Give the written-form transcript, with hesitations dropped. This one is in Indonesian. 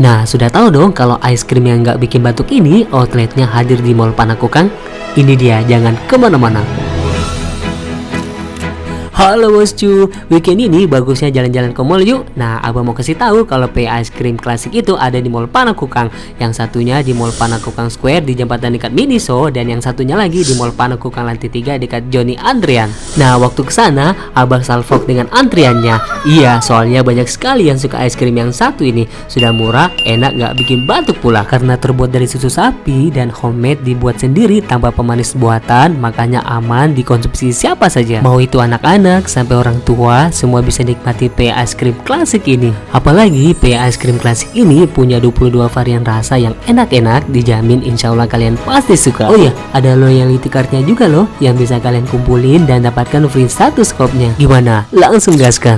Nah, sudah tahu dong kalau es krim yang nggak bikin batuk ini outletnya hadir di Mall Panakukang? Ini dia, jangan kemana-mana. Halo bosku, weekend ini bagusnya jalan-jalan ke mall yuk. Nah, abang mau kasih tahu kalau es krim klasik itu ada di Mall Panakukang. Yang satunya di Mall Panakukang Square di jembatan dekat Miniso, dan yang satunya lagi di Mall Panakukang lantai 3 dekat Johnny Andrian. Nah, waktu kesana abang salfok dengan antriannya. Iya, soalnya banyak sekali yang suka es krim yang satu ini. Sudah murah, enak, nggak bikin batuk pula. Karena terbuat dari susu sapi dan homemade, dibuat sendiri tanpa pemanis buatan, makanya aman dikonsumsi siapa saja. Mau itu anak-anak sampai orang tua, semua bisa nikmati es krim klasik ini. Apalagi es krim klasik ini punya 22 varian rasa yang enak-enak, dijamin insya Allah kalian pasti suka. Oh ya, ada loyalty cardnya juga loh yang bisa kalian kumpulin dan dapatkan free 1 scoopnya. Gimana? Langsung gaskan.